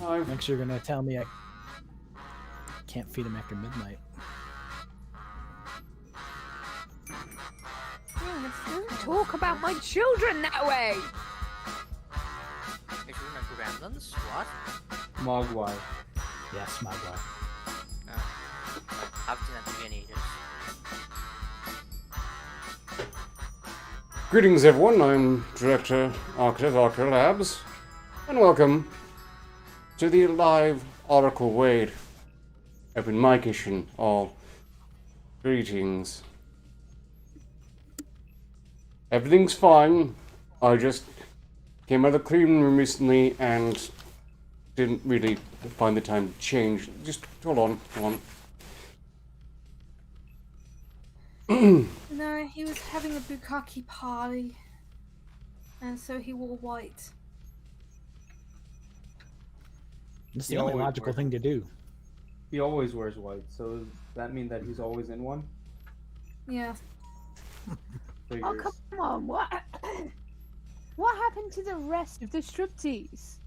Next, you're gonna tell me I can't feed him after midnight. Don't talk about my children that way! Children and gremlins? What? Mogwai. Yes, my boy. I've seen that begin ages. Greetings, everyone. I'm Director of Arketer Labs, and welcome to the live Oracle Wade open mic-ition of greetings. Everything's fine. I just came out of the clean room recently and didn't really find the time to change. Just hold on. No, he was having a bukkake party, and so he wore white. It's He the only always logical wears thing to do. He always wears white, so does that mean that he's always in one? Yeah. Figures. Oh, come on, what? What happened to the rest of the striptease?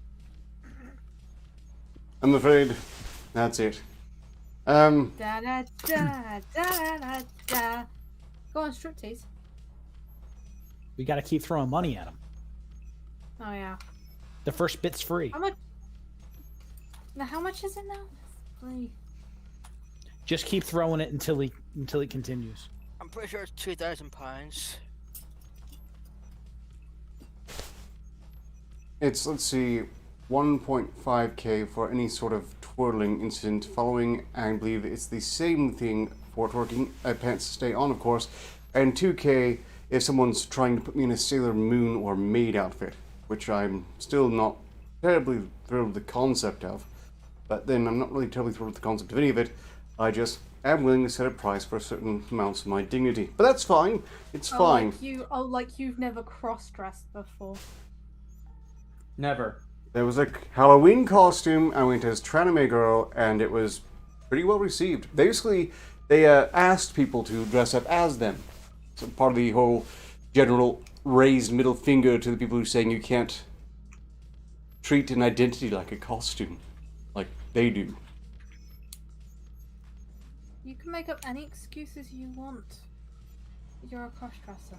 I'm afraid that's it. Da da da da da da. Go on, striptease. We gotta keep throwing money at him. Oh yeah. The first bit's free. How much? Now, how much is it now? Free. Just keep throwing it until he continues. I'm pretty sure it's £2,000. It's, let's see, 1.5k for any sort of twirling incident following, I believe it's the same thing for twerking, pants to stay on, of course, and 2k if someone's trying to put me in a Sailor Moon or maid outfit, which I'm still not terribly thrilled with the concept of, but then I'm not really terribly thrilled with the concept of any of it. I just am willing to set a price for certain amounts of my dignity. But that's fine, it's fine. Like you've never cross-dressed before. Never. There was a Halloween costume. I went as Tranime Girl, and it was pretty well received. Basically, they asked people to dress up as them. So part of the whole general raised middle finger to the people who are saying you can't treat an identity like a costume, like they do. You can make up any excuses you want. You're a cross-dresser.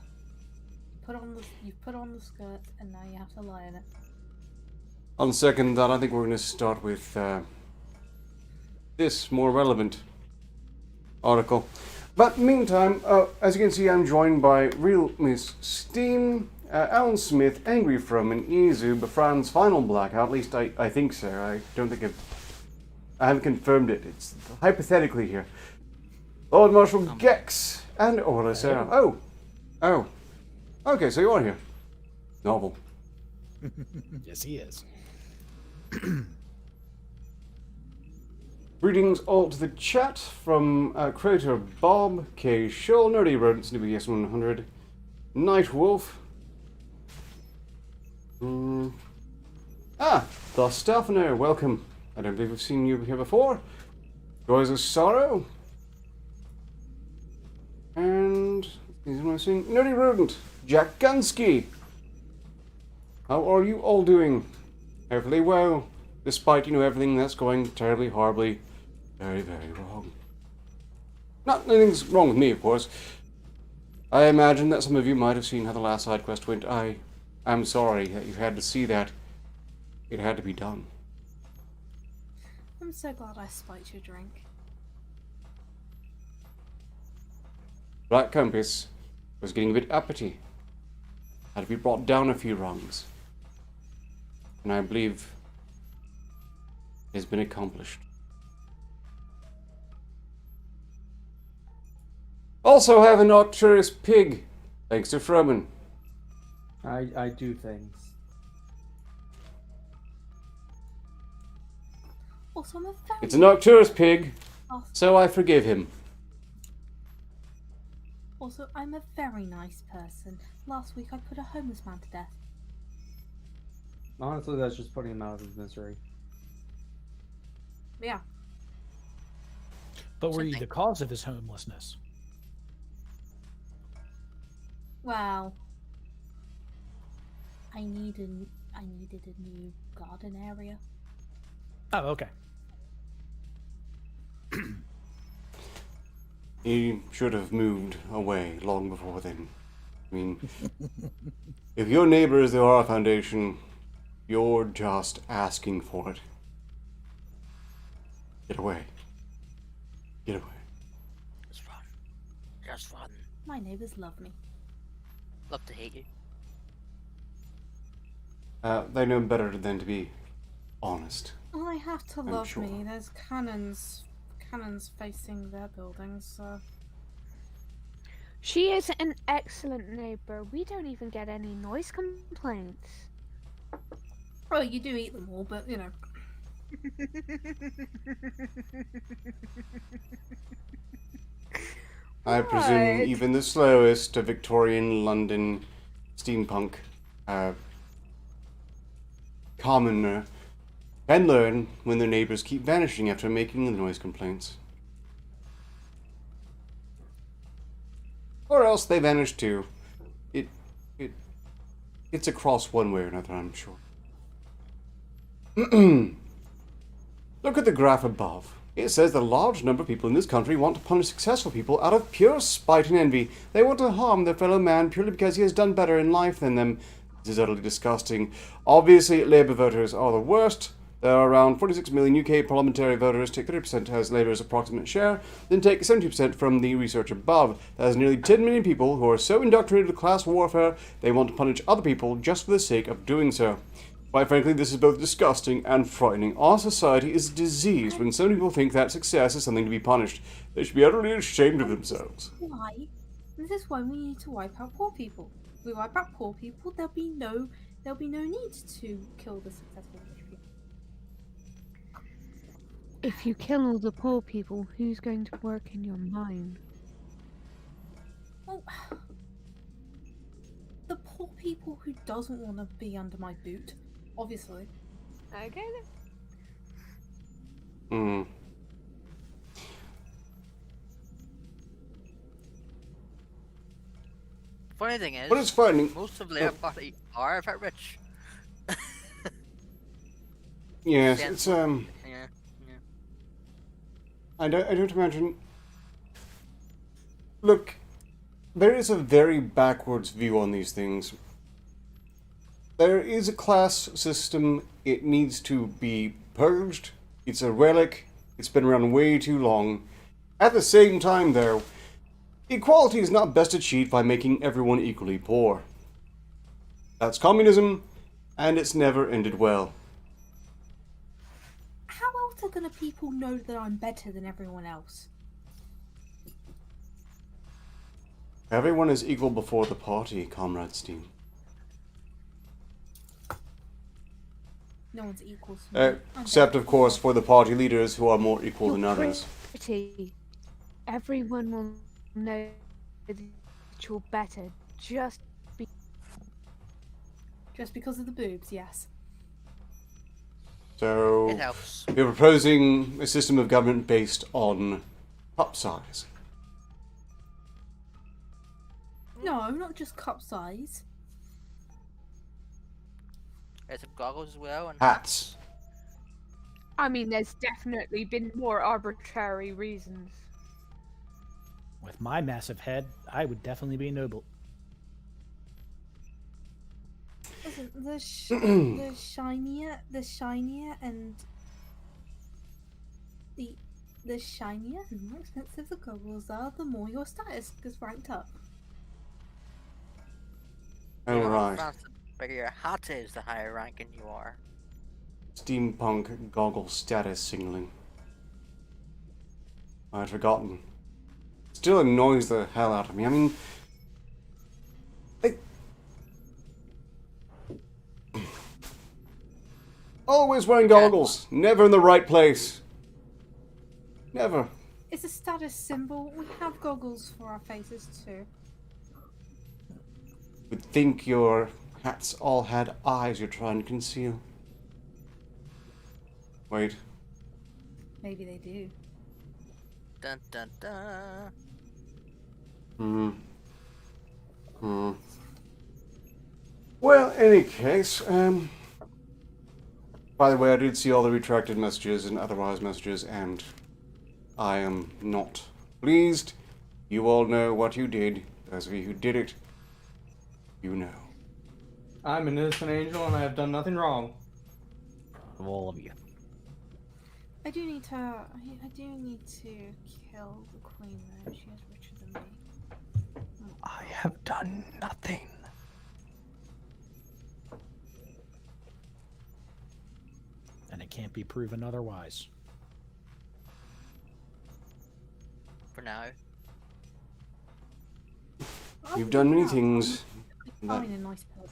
You put on the skirt, and now you have to lie in it. On second thought, I think we're going to start with this more relevant article. But meantime, as you can see, I'm joined by Real Miss Steam, Alan Smith, Angry From, and Izu, Befran's final blackout. At least I think so. I don't think I haven't confirmed it. It's hypothetically here. Lord Marshal Gex and Orla Sarah. Oh. Okay, so you are here. Novel. Yes, he is. Greetings all to the chat from creator Bob, K. Shull, Nerdy Rodents, NBS 100, Night Wolf. The Stefano, welcome. I don't believe we've seen you here before. Joys of Sorrow. And is what I'm seeing. Nerdy Rodent, Jack Gunsky. How are you all doing? Hopefully well, despite, everything that's going terribly, horribly, very, very wrong. Not anything's wrong with me, of course. I imagine that some of you might have seen how the last side quest went. I am sorry that you had to see that. It had to be done. I'm so glad I spiked your drink. Black Compass was getting a bit uppity. Had to be brought down a few rungs. And I believe it has been accomplished. Also have an Arcturus pig, thanks to Froman. I do things. Also, I'm a very It's an Arcturus pig, so I forgive him. Also, I'm a very nice person. Last week I put a homeless man to death. Honestly, that's just putting him out of his misery. Yeah. But were you the cause of his homelessness? Well, I needed a new garden area. Oh, okay. He should have moved away long before then. I mean, if your neighbor is the Aura Foundation, you're just asking for it. Get away. Get away. Just run. Just run. My neighbors love me. Love to hate you. They know better than to be honest. Well, they have to I'm love sure. me. There's cannons facing their buildings, so... She is an excellent neighbor. We don't even get any noise complaints. Well, you do eat them all, but, you know. I presume What? even the slowest of Victorian London steampunk commoner can learn when their neighbors keep vanishing after making the noise complaints. Or else they vanish too. It's across one way or another, I'm sure. Look at the graph above. It says that a large number of people in this country want to punish successful people out of pure spite and envy. They want to harm their fellow man purely because he has done better in life than them. This is utterly disgusting. Obviously, Labour voters are the worst. There are around 46 million UK parliamentary voters. Take 30% as Labour's approximate share, then take 70% from the research above. That is nearly 10 million people who are so indoctrinated with class warfare they want to punish other people just for the sake of doing so. Quite frankly, this is both disgusting and frightening. Our society is diseased when so many people think that success is something to be punished. They should be utterly ashamed of themselves. Why? This is why we need to wipe out poor people. If we wipe out poor people, there'll be no need to kill the successful rich people. If you kill all the poor people, who's going to work in your mine? Well, the poor people who doesn't want to be under my boot, obviously. Okay Hmm. Funny thing is, But it's frightening. most of Labour Party are very rich. Yes, Yeah. it's Yeah. I don't imagine. Look, there is a very backwards view on these things. There is a class system. It needs to be purged. It's a relic. It's been around way too long. At the same time, though, equality is not best achieved by making everyone equally poor. That's communism, and it's never ended well. How else are gonna people know that I'm better than everyone else? Everyone is equal before the party, Comrade Steam. No one's equal to me. I'm Except, better of course, than for the party leaders who are more equal than You're others. pretty. Everyone will know that you're better just just because of the boobs, yes. So, It helps. you're proposing a system of government based on cup size. No, not just cup size. There's some goggles as well and Hats. I mean, there's definitely been more arbitrary reasons. With my massive head, I would definitely be noble. Listen, the shinier and the shinier and more expensive the goggles are, the more your status gets ranked up. Oh, right. France, the bigger your hat is, the higher ranking you are. Steampunk goggle status signaling. I'd forgotten. Still annoys the hell out of me. I mean, always wearing goggles, never in the right place. Never. It's a status symbol. We have goggles for our faces too. Would think your hats all had eyes you're trying to conceal. Wait. Maybe they do. Dun dun dun. Well, any case, By the way, I did see all the retracted messages and otherwise messages, and I am not pleased. You all know what you did. Those of you who did it, you know. I'm an innocent angel and I have done nothing wrong. Of all of you. I do need to kill the queen though. She is richer than me. I have done nothing. And it can't be proven otherwise. For now. You've done many things. Finding a nice person.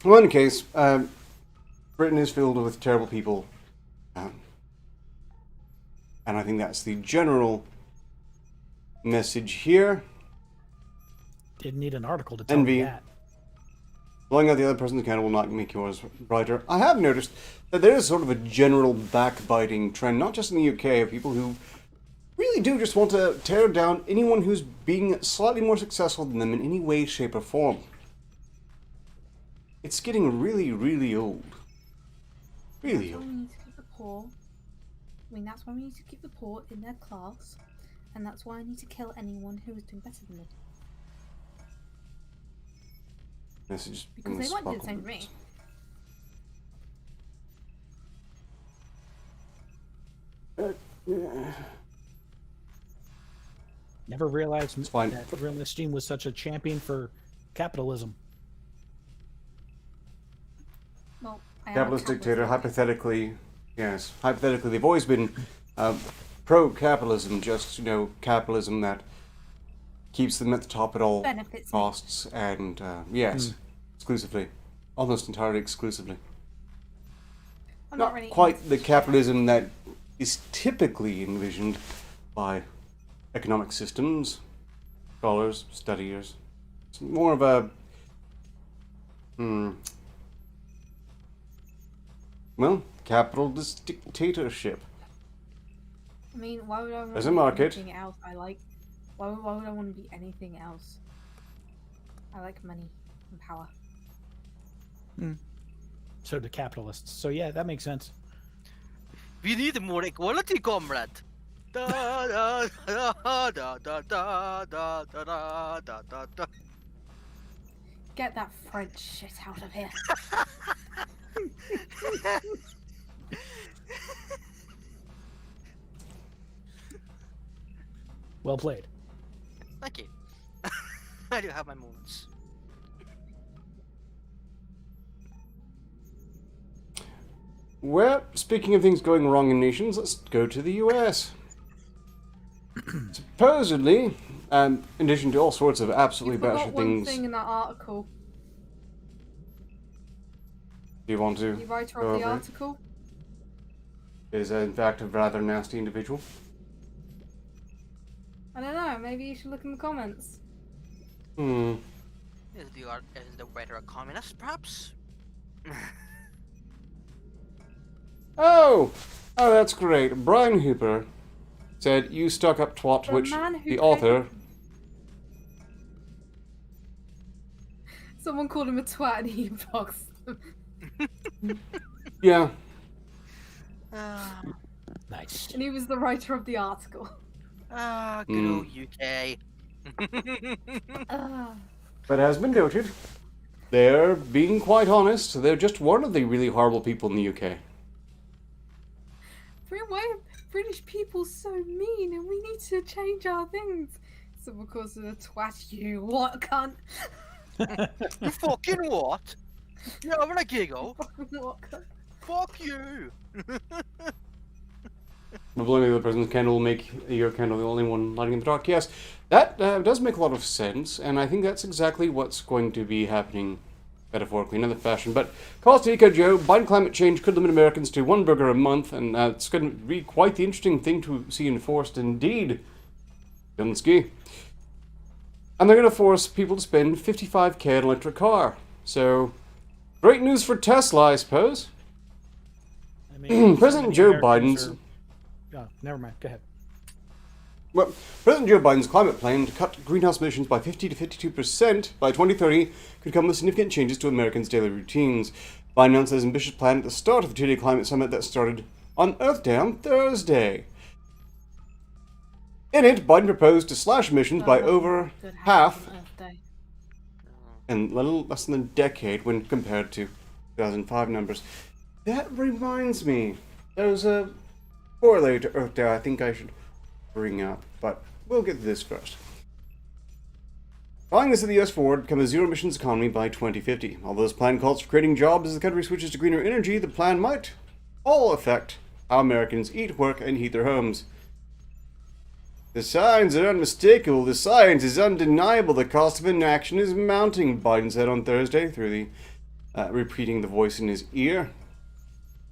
Well, in any case, Britain is filled with terrible people. And I think that's the general message here. Didn't need an article to tell Envy. me that. Blowing out the other person's candle will not make yours brighter. I have noticed that there is sort of a general backbiting trend, not just in the UK, of people who really do just want to tear down anyone who's being slightly more successful than them in any way, shape, or form. It's getting really, really old. Really That's why old. we need to keep the poor. I mean, that's why we need to keep the poor in their class, and that's why I need to kill anyone who is doing better than me. Message Because they might do the same to me. Never realized It's fine. that Real Steam was such a champion for capitalism. Well, I am a Capitalist dictator, capitalist. hypothetically, yes, hypothetically, they've always been pro-capitalism, just, capitalism that keeps them at the top at all Benefits me. costs, and, yes, exclusively. Almost entirely exclusively. I'm Not really quite into the shit. capitalism that is typically envisioned by economic systems, scholars, studiers. It's more of a, capitalist dictatorship. I mean, why would I want There's to a be market. anything else I like? Why would I want to be anything else? I like money and power. So do capitalists. So yeah, that makes sense. We need more equality, comrade. Da, da, da, da, da, da, da, da, da, da, da. Get that French shit out of here. Well played. Thank you. I do have my moments. Well, speaking of things going wrong in nations, let's go to the US. Supposedly, in addition to all sorts of absolutely You forgot batshit one things, thing in that article. do you want to The writer go of the over it? article. Is in fact a rather nasty individual. I don't know. Maybe you should look in the comments. Is the writer a communist, perhaps? Oh, that's great. Brian Hooper said, "You stuck up twat," The which man who the author. Someone called him a twat and he boxed them. Yeah, Nice. And he was the writer of the article. Good old UK. Ah. but as been noted, they're being quite honest. They're just one of the really horrible people in the UK. Why are British people so mean and we need to change our things? Someone calls it a twat, you what cunt? You fucking what? You're having a giggle? What cunt? Fuck you! But blowing the other person's candle will make your candle the only one lighting in the dark. Yes, that does make a lot of sense, and I think that's exactly what's going to be happening metaphorically in another fashion. But Costa Rica Joe, Biden climate change could limit Americans to one burger a month, and it's going to be quite the interesting thing to see enforced indeed. Zelensky. And they're going to force people to spend $55,000 on an electric car. So, great news for Tesla, I suppose. I mean, President many Joe Americans Biden's... Oh, never mind. Go ahead. Well, President Joe Biden's climate plan to cut greenhouse emissions by 50 to 52% by 2030 could come with significant changes to Americans' daily routines. Biden announced his ambitious plan at the start of the two-day climate summit that started on Earth Day on Thursday. In it, Biden proposed to slash emissions by over half in little less than a decade when compared to 2005 numbers. That reminds me, there's a corollary to Earth Day I think I should bring up, but we'll get to this first. Following this of the US forward come a zero-emissions economy by 2050. Although this plan calls for creating jobs as the country switches to greener energy, the plan might all affect how Americans eat, work, and heat their homes. The signs are unmistakable. The science is undeniable. The cost of inaction is mounting, Biden said on Thursday through the repeating the voice in his ear.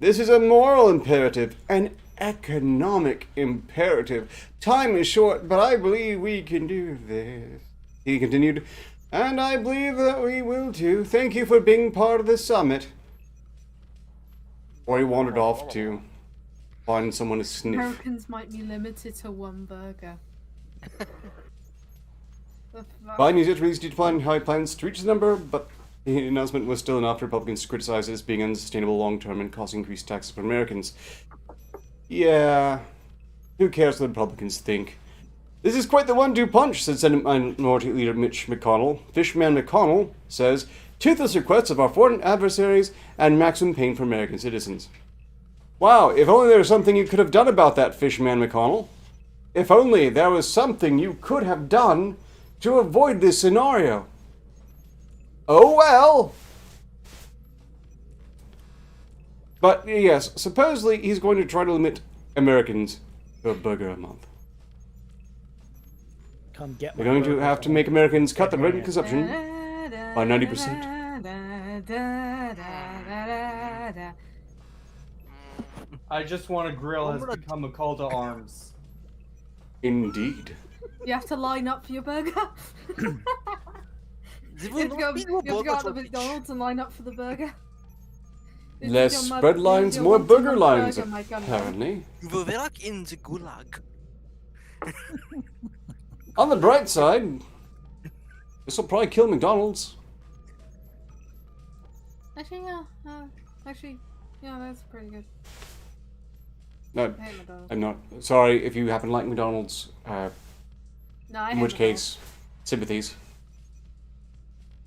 This is a moral imperative, an economic imperative. Time is short, but I believe we can do this, he continued, and I believe that we will too. Thank you for being part of the summit. Or he wandered off to find someone to sniff. Americans might be limited to one burger. Biden is yet to release defined how he plans to reach the number, but the announcement was still enough for Republicans to criticize it as being unsustainable long-term and causing increased taxes for Americans. Yeah, who cares what the Republicans think? This is quite the one-two punch, said Senate Minority Leader Mitch McConnell. Fishman McConnell says, toothless requests of our foreign adversaries and maximum pain for American citizens. Wow, if only there was something you could have done about that, Fishman McConnell. If only there was something you could have done to avoid this scenario. Oh well! But yes, supposedly he's going to try to limit Americans to a burger a month. Come get They're my going to burger have to from make me. Americans cut their Right bread here. consumption by 90%. I just want a grill has become a call to arms. Indeed. You have to line up for your burger. You have to go out to McDonald's and line up for the burger. Less spread lines, more burger lines, burger, apparently. You will work in the gulag. On the bright side, this will probably kill McDonald's. Actually, yeah, that's pretty good. No, I hate McDonald's. I'm not. Sorry if you happen to like McDonald's, No, I in hate which McDonald's. case, sympathies.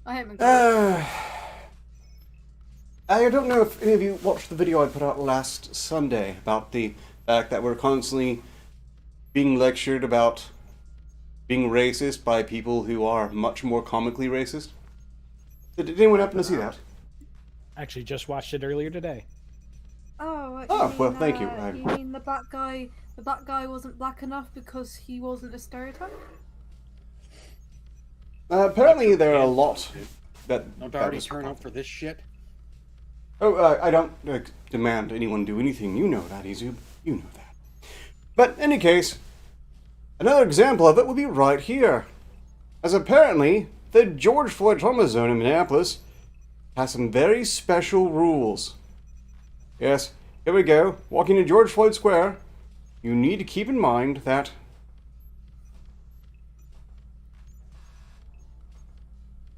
I hate McDonald's. I don't know if any of you watched the video I put out last Sunday about the fact that we're constantly being lectured about being racist by people who are much more comically racist. Did anyone happen to see that? Actually, just watched it earlier today. Oh, Oh, well, thank you. You mean the black guy? The black guy wasn't black enough because he wasn't a stereotype. Apparently, there are a lot that. Don't that already was- turn up for this shit? Oh, I don't demand anyone do anything. You know that, Izu. You know that. But in any case, another example of it would be right here. As apparently, the George Floyd trauma zone in Minneapolis has some very special rules. Yes, here we go. Walking to George Floyd Square, you need to keep in mind that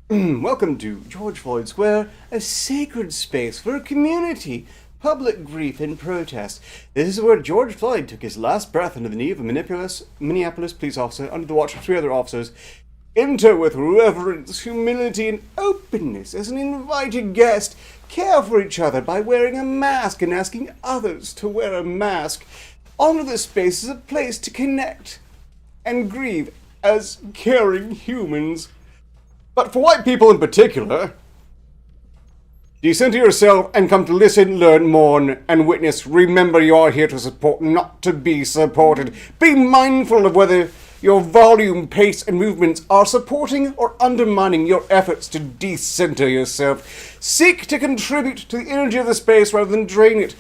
welcome to George Floyd Square, a sacred space for community, public grief, and protest. This is where George Floyd took his last breath under the knee of a Minneapolis police officer under the watch of 3 other officers. Enter with reverence, humility, and openness as an invited guest. Care for each other by wearing a mask and asking others to wear a mask. Honor this space as a place to connect and grieve as caring humans. But for white people in particular, decenter yourself and come to listen, learn, mourn, and witness. Remember, you are here to support, not to be supported. Be mindful of whether your volume, pace, and movements are supporting or undermining your efforts to decenter yourself. Seek to contribute to the energy of the space rather than drain it.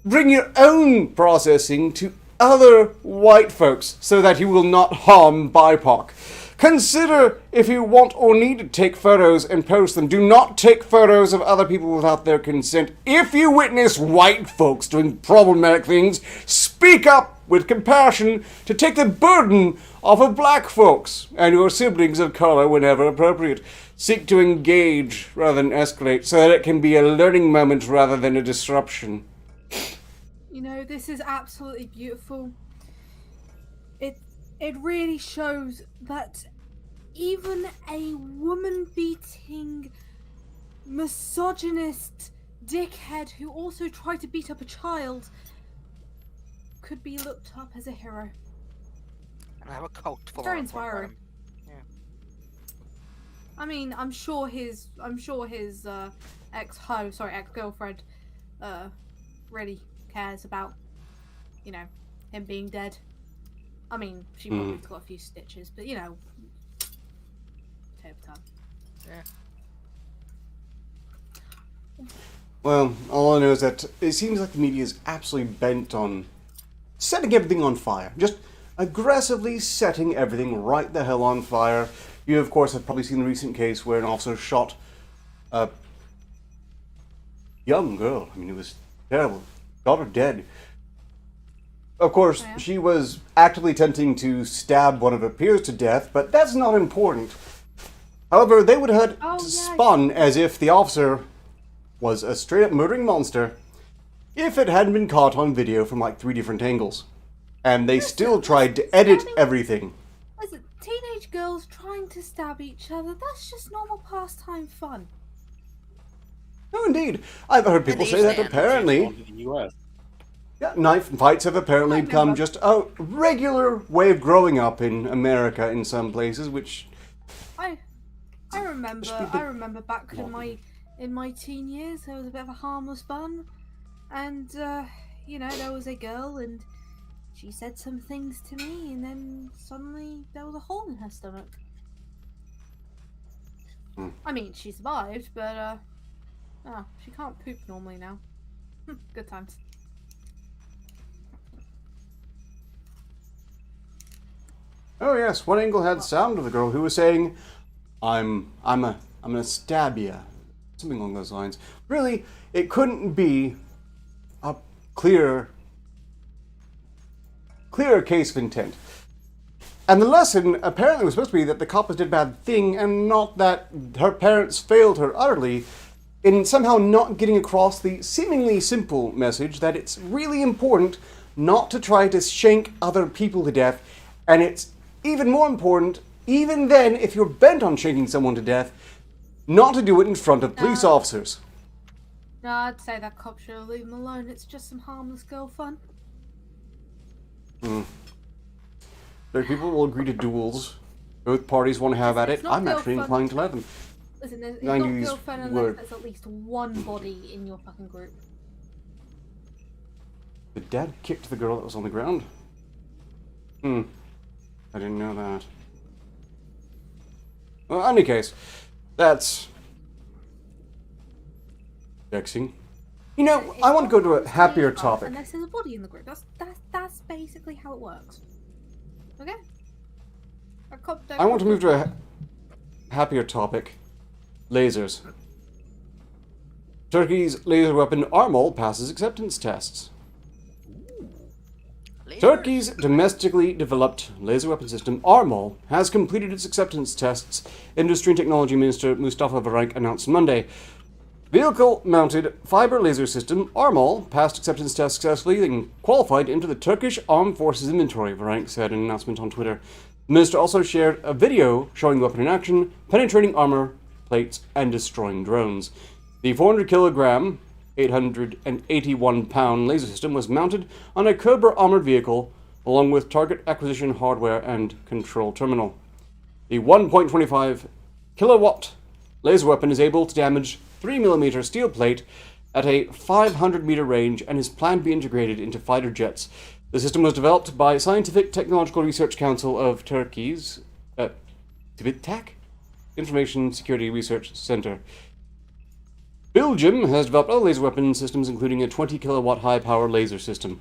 Bring your own processing to other white folks so that you will not harm BIPOC. Consider if you want or need to take photos and post them. Do not take photos of other people without their consent. If you witness white folks doing problematic things, speak up with compassion to take the burden off of black folks and your siblings of color whenever appropriate. Seek to engage rather than escalate so that it can be a learning moment rather than a disruption. You know, this is absolutely beautiful. It really shows that even a woman-beating, misogynist dickhead who also tried to beat up a child could be looked up as a hero. And I have a coat for Very inspiring. him. I mean, I'm sure his ex-girlfriend really cares about, you know, him being dead. I mean, she probably got a few stitches, but you know, table time. Yeah. Well, all I know is that it seems like the media is absolutely bent on setting everything on fire. Just aggressively setting everything right the hell on fire. You, of course, have probably seen the recent case where an officer shot a young girl. I mean, it was terrible. Got her dead. Of course, she was actively attempting to stab one of her peers to death, but that's not important. However, they would have spun as if the officer was a straight-up murdering monster if it hadn't been caught on video from like 3 different angles. And they still tried to edit everything. Listen, teenage girls trying to stab each other, that's just normal pastime fun. No, indeed. I've heard people say that apparently... In the US. Yeah, knife fights have apparently become just a regular way of growing up in America in some places, which... I remember back in my teen years, there was a bit of a harmless fun, and you know, there was a girl and she said some things to me, and then suddenly there was a hole in her stomach. I mean, she survived, but she can't poop normally now. Good times. Oh yes, one angle had sound of the girl who was saying, I'm gonna stab ya. Something along those lines. Really, it couldn't be a clearer case of intent. And the lesson apparently was supposed to be that the coppers did a bad thing and not that her parents failed her utterly in somehow not getting across the seemingly simple message that it's really important not to try to shank other people to death, and it's even more important, even then, if you're bent on shanking someone to death, not to do it in front of police officers. No, I'd say that cop should leave him alone. It's just some harmless girl fun. There are people who will agree to duels. Both parties want to have at it. I'm actually inclined to let them. Listen, it's I not use girl fun unless word. there's at least one body in your fucking group. The dad kicked the girl that was on the ground. I didn't know that. Well, in any case, that's vexing. You know, I want to go to a happier topic. Unless there's a body in the group. That's basically how it works. Okay? I want to move to a happier topic. Lasers. Turkey's laser weapon Armol passes acceptance tests. Turkey's domestically developed laser weapon system Armol has completed its acceptance tests, Industry and Technology Minister Mustafa Varank announced Monday. Vehicle-mounted fiber laser system Armol passed acceptance tests successfully and qualified into the Turkish Armed Forces inventory, Varank said in an announcement on Twitter. The minister also shared a video showing the weapon in action, penetrating armor plates and destroying drones. The 400-kilogram, 881-pound laser system was mounted on a Cobra armored vehicle, along with target acquisition hardware and control terminal. The 1.25 kilowatt laser weapon is able to damage 3mm steel plate at a 500-meter range and is planned to be integrated into fighter jets. The system was developed by Scientific Technological Research Council of Turkey's TÜBİTAK Information Security Research Center. Belgium has developed other laser weapon systems, including a 20-kilowatt high-power laser system.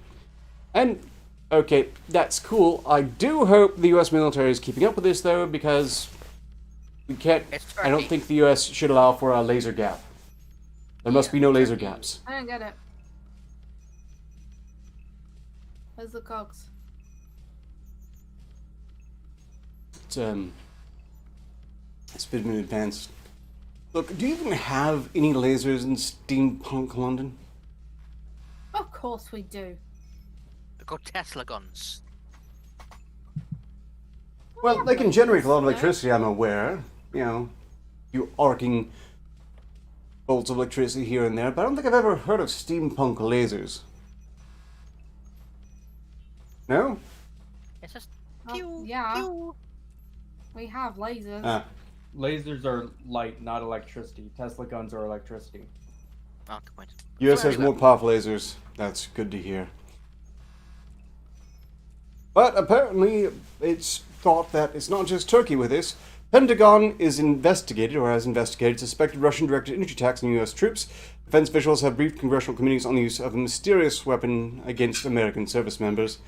And, okay, that's cool. I do hope the US military is keeping up with this, though, because we can't... I don't think the US should allow for a laser gap. There must be no laser gaps. I don't get it. Where's the cogs? it's a bit advanced. Look, do you even have any lasers in steampunk London? Of course we do. They're called Tesla guns. Well, they can generate a lot of electricity, I'm aware. You know, you arcing bolts of electricity here and there, but I don't think I've ever heard of steampunk lasers. No? It's just Oh, pew, yeah. pew. We have lasers. Ah, Lasers are light, not electricity. Tesla guns are electricity. Oh, good point. US Sorry has more about- powerful lasers. That's good to hear. But apparently, it's thought that it's not just Turkey with this. Pentagon is investigated, or has investigated, suspected Russian-directed energy attacks on U.S. troops. Defense officials have briefed congressional committees on the use of a mysterious weapon against American service members.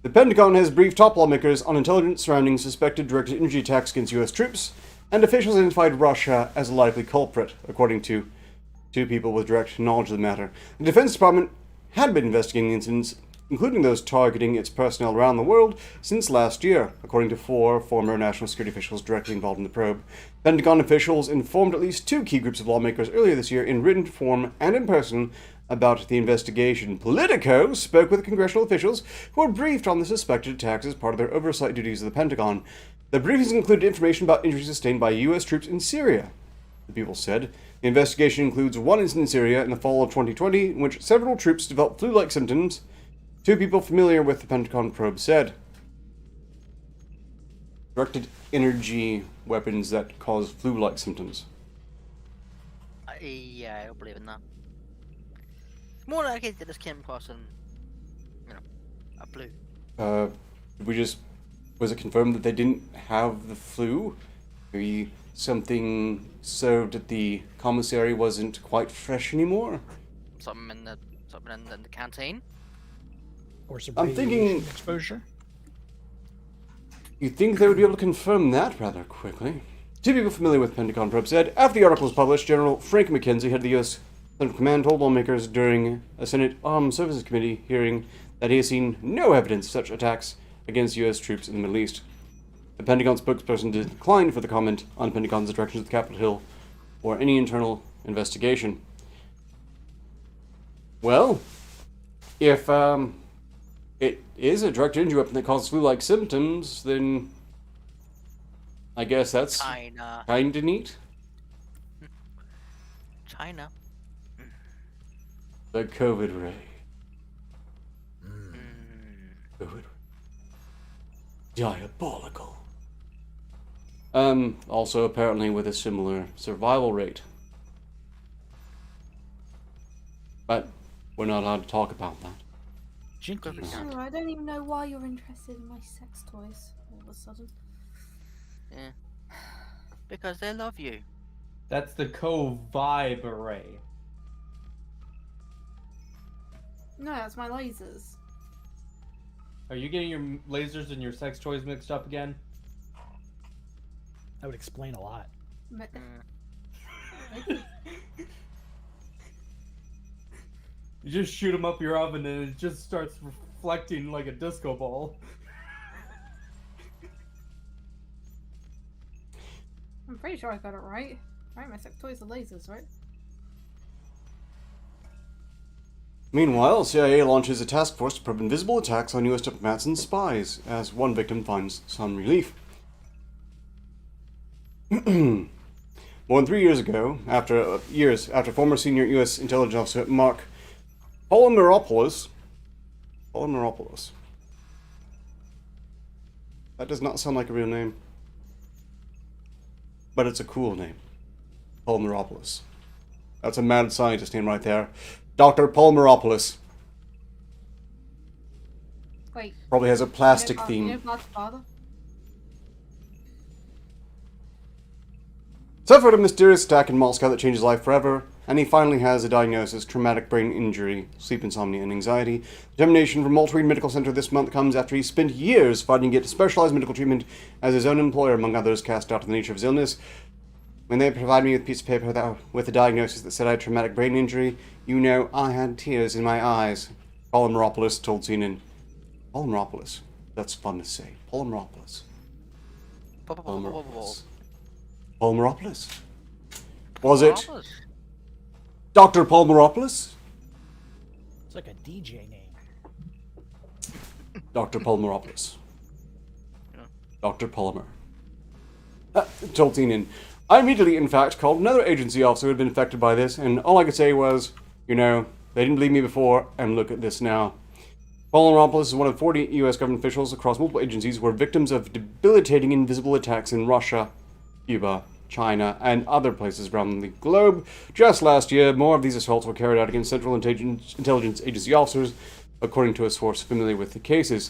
The Pentagon has briefed top lawmakers on intelligence surrounding suspected directed energy attacks against U.S. troops, and officials identified Russia as a likely culprit, according to two people with direct knowledge of the matter. The Defense Department had been investigating incidents, including those targeting its personnel around the world, since last year, according to 4 former national security officials directly involved in the probe. Pentagon officials informed at least 2 key groups of lawmakers earlier this year in written form and in person about the investigation. Politico spoke with congressional officials who were briefed on the suspected attacks as part of their oversight duties of the Pentagon. The briefings included information about injuries sustained by U.S. troops in Syria. The people said the investigation includes one incident in Syria in the fall of 2020 in which several troops developed flu-like symptoms. 2 people familiar with the Pentagon probe said. Directed energy weapons that cause flu-like symptoms. Yeah, I don't believe in that. It's more like they just came across and, a flu. Was it confirmed that they didn't have the flu? Maybe something served at the commissary wasn't quite fresh anymore? Something in the canteen. Or some I'm radiation thinking- exposure. You'd think they would be able to confirm that rather quickly. 2 people familiar with Pentagon probe said, after the article was published, General Frank McKenzie, head of the U.S. Central Command, told lawmakers during a Senate Armed Services Committee hearing that he has seen no evidence of such attacks against U.S. troops in the Middle East. The Pentagon spokesperson declined for the comment on the Pentagon's directions to Capitol Hill or any internal investigation. Well, if it is a direct energy weapon that causes flu-like symptoms, then I guess that's China. kinda neat. China. The COVID ray. Mm. COVID ray. Diabolical. Also apparently with a similar survival rate. But we're not allowed to talk about that. Jinkies. Oh, I don't even know why you're interested in my sex toys all of a sudden. Yeah. Because they love you. That's the co-vibe array. No, that's my lasers. Are you getting your lasers and your sex toys mixed up again? That would explain a lot. Me- Mm. You just shoot them up your oven and it just starts reflecting like a disco ball. I'm pretty sure I got it right. Right, my sex toys are lasers, right? Meanwhile, CIA launches a task force to probe invisible attacks on U.S. diplomats and spies, as one victim finds some relief. More than 3 years ago, after former senior U.S. intelligence officer Mark Polymeropoulos, that does not sound like a real name, but it's a cool name, Polymeropoulos. That's a mad scientist name right there. Dr. Polymeropoulos. Wait. Probably has a plastic You theme. know Blad's father? Suffered a mysterious attack in Moscow that changed his life forever, and he finally has a diagnosis: traumatic brain injury, sleep insomnia, and anxiety. Determination from Walter Reed Medical Center this month comes after he spent years fighting to get specialized medical treatment as his own employer, among others, cast doubt on the nature of his illness. When they provided me with a piece of paper with a diagnosis that said I had traumatic brain injury, you know, I had tears in my eyes. Polymeropoulos told CNN. Polymeropoulos. That's fun to say. Polymeropoulos. Palmeropoulos. Palmeropoulos. Was it Dr. Palmeropoulos? It's like a DJ name. Dr. Palmeropoulos. Yeah. Dr. Palmer. Toltien. I immediately, in fact, called another agency officer who had been affected by this, and all I could say was, you know, they didn't believe me before, and look at this now. Palmeropoulos is one of 40 U.S. government officials across multiple agencies who were victims of debilitating invisible attacks in Russia, Cuba, China, and other places around the globe. Just last year, more of these assaults were carried out against Central Intelligence Agency officers, according to a source familiar with the cases.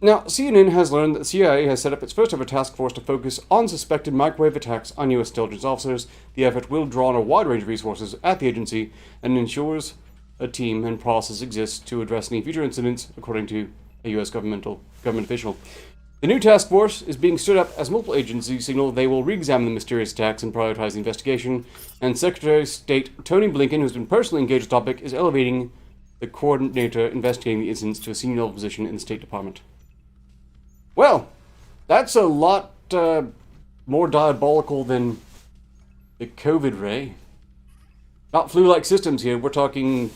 Now, CNN has learned that the CIA has set up its first ever task force to focus on suspected microwave attacks on U.S. intelligence officers. The effort will draw on a wide range of resources at the agency and ensures a team and process exists to address any future incidents, according to a U.S. government official. The new task force is being stood up as multiple agencies signal they will re-examine the mysterious attacks and prioritize the investigation, and Secretary of State Tony Blinken, who's been personally engaged with the topic, is elevating the coordinator investigating the incidents to a senior level position in the State Department. Well, that's a lot more diabolical than the COVID ray. Not flu-like systems here, we're talking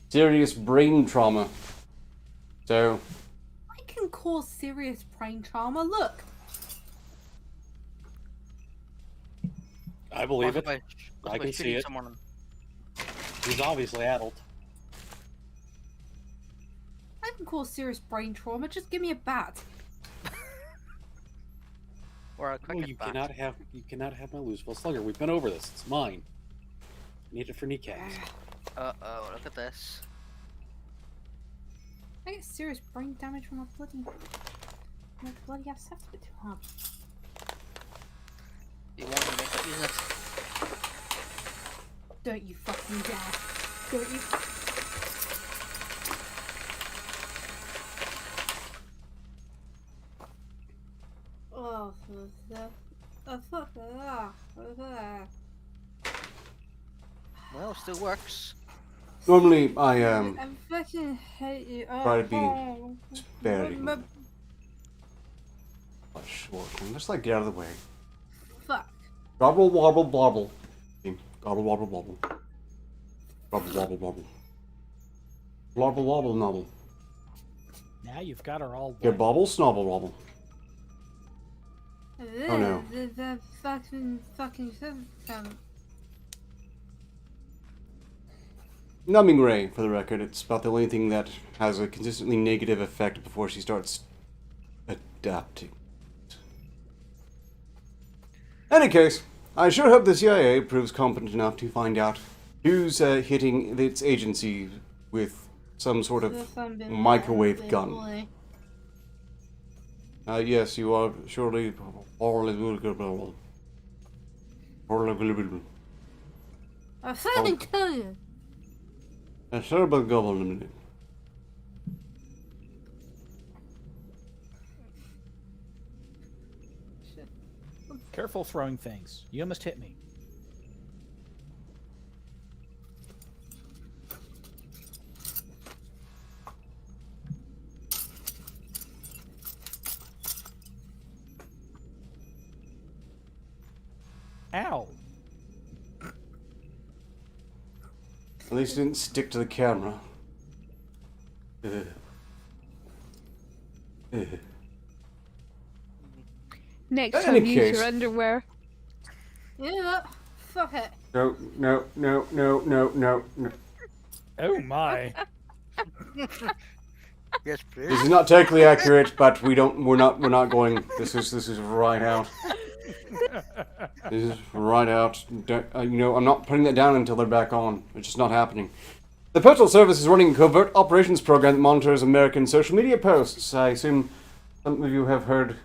serious brain trauma. So, I can cause serious brain trauma. Look. I believe it. Possibly I can see shooting it. someone. He's obviously adult. I can cause serious brain trauma. Just give me a bat. Or a Oh, cricket you bat. cannot have my Louisville Slugger. We've been over this. It's mine. I need it for kneecaps. Uh-oh, look at this. I get serious brain damage from my bloody ass sex a bit too hard. You want to make it, isn't it? Don't you fucking dare. Don't you. Oh, Well, still works. normally I I fucking hate you. try to be sparing. Short. Just like get out of the way. Fuck. Gobble wobble blobble. Gobble wobble blobble. Gobble wobble blobble. Blobble wobble nobble. Now you've got her all Get wet. bobble snobble wobble. Oh, no. The fucking system. Numbing ray, for the record. It's about the only thing that has a consistently negative effect before she starts adapting. Any case, I sure hope the CIA proves competent enough to find out who's hitting its agency with some sort of microwave gun. Yes, you are surely I fucking tell you. a terrible government. Careful throwing things. You almost hit me. Ow. At least it didn't stick to the camera. Next In time, any use case- your underwear. Yeah, fuck it. No, no, no, no, no, no, no. Oh my. Yes, please. This is not technically accurate, but we're not going. This is right out. This is right out. You know, I'm not putting that down until they're back on. It's just not happening. The Postal Service is running a covert operations program that monitors American social media posts. I assume some of you have heard.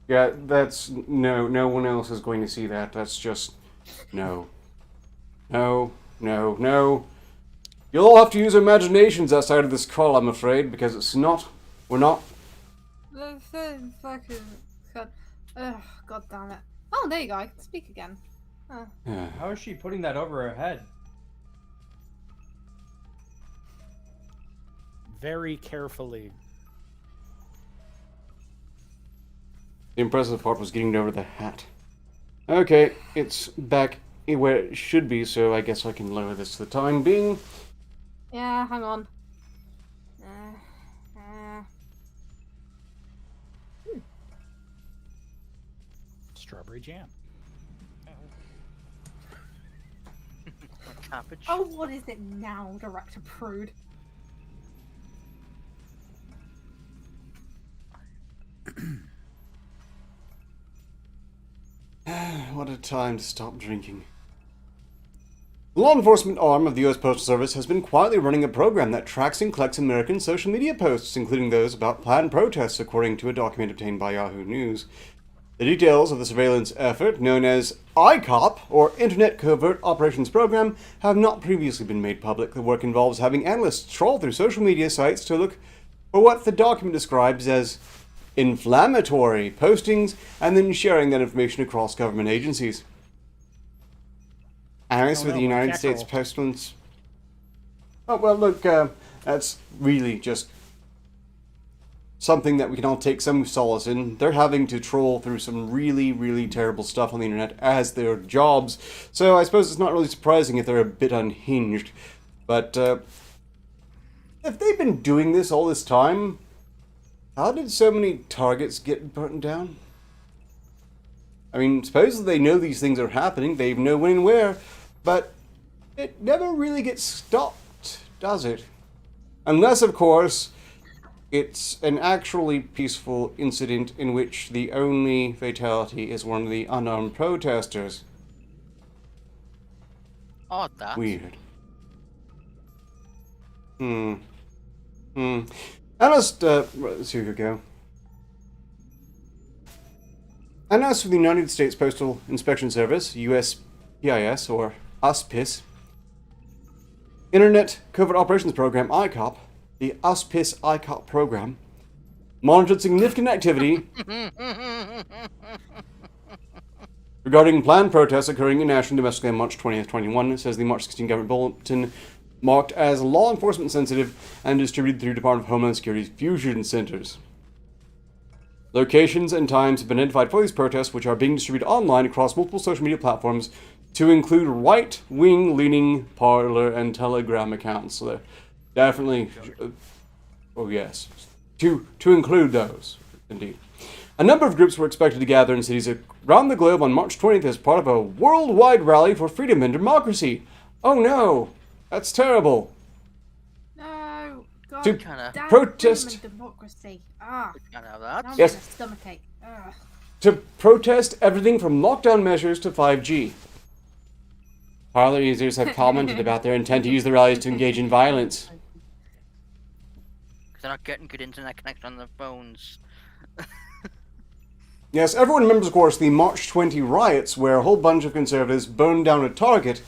Yeah, that's no one else is going to see that. That's just no. No. You'll all have to use your imaginations outside of this call, I'm afraid, because we're not. Fucking god. Ugh, god damn it. Oh, there you go. I can speak again. How is she putting that over her head? Very carefully. The impressive part was getting over the hat. Okay, it's back where it should be, so I guess I can lower this for the time being. Yeah, hang on. Strawberry jam. Cabbage. Oh, what is it now, Director Prude? What a time to stop drinking. The law enforcement arm of the U.S. Postal Service has been quietly running a program that tracks and collects American social media posts, including those about planned protests, according to a document obtained by Yahoo News. The details of the surveillance effort, known as ICOP, or Internet Covert Operations Program, have not previously been made public. The work involves having analysts trawl through social media sites to look for what the document describes as inflammatory postings, and then sharing that information across government agencies. Analysts with the United States Postal... Oh, well, look, that's really just something that we can all take some solace in. They're having to troll through some really, really terrible stuff on the internet as their jobs, so I suppose it's not really surprising if they're a bit unhinged. But, if they've been doing this all this time, how did so many targets get burnt down? I mean, supposedly they know these things are happening, they know when and where, but it never really gets stopped, does it? Unless, of course, it's an actually peaceful incident in which the only fatality is one of the unarmed protesters. Odd that. Weird. Analyst, let's see, here we go. Analysts from the United States Postal Inspection Service, USPIS, or USPIS, Internet Covert Operations Program, ICOP, the USPIS ICOP program, monitored significant activity regarding planned protests occurring in national and domestically on March 20th, 21, it says the March 16 government bulletin, marked as law enforcement sensitive and distributed through Department of Homeland Security's fusion centers. Locations and times have been identified for these protests, which are being distributed online across multiple social media platforms to include right-wing leaning Parler and Telegram accounts. So they're definitely, oh yes, to include those, indeed. A number of groups were expected to gather in cities around the globe on March 20th as part of a worldwide rally for freedom and democracy. Oh no! That's terrible. No, God, To damn protest- freedom and democracy. Ah, Can't have that. now I'm Yes. getting a stomachache. Ugh. To protest everything from lockdown measures to 5G. Parler users have commented about their intent to use the rallies to engage in violence. They're not getting good internet connection on their phones. Yes, everyone remembers, of course, the March 20 riots where a whole bunch of conservatives burned down a Target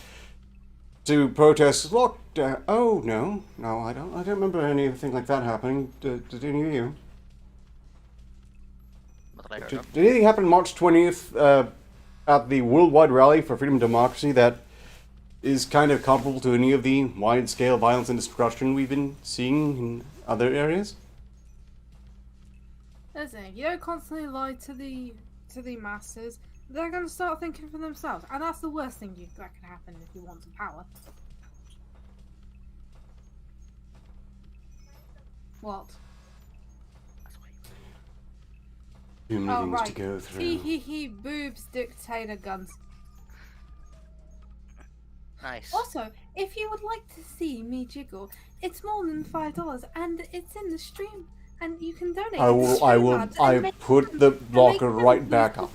to protest lockdown. Oh, no, I don't remember anything like that happening. Did any of you? Not that I heard of. Did anything happen March 20th at the worldwide rally for freedom and democracy that is kind of comparable to any of the wide-scale violence and destruction we've been seeing in other areas? Listen, you don't constantly lie to the masses. They're going to start thinking for themselves, and that's the worst thing that can happen if you want some power. What? Too many Oh, things right. to go through. Boobs, dictator, guns. Nice. Also, if you would like to see me jiggle, it's more than $5, and it's in the stream, and you can donate. I put the blocker right back up.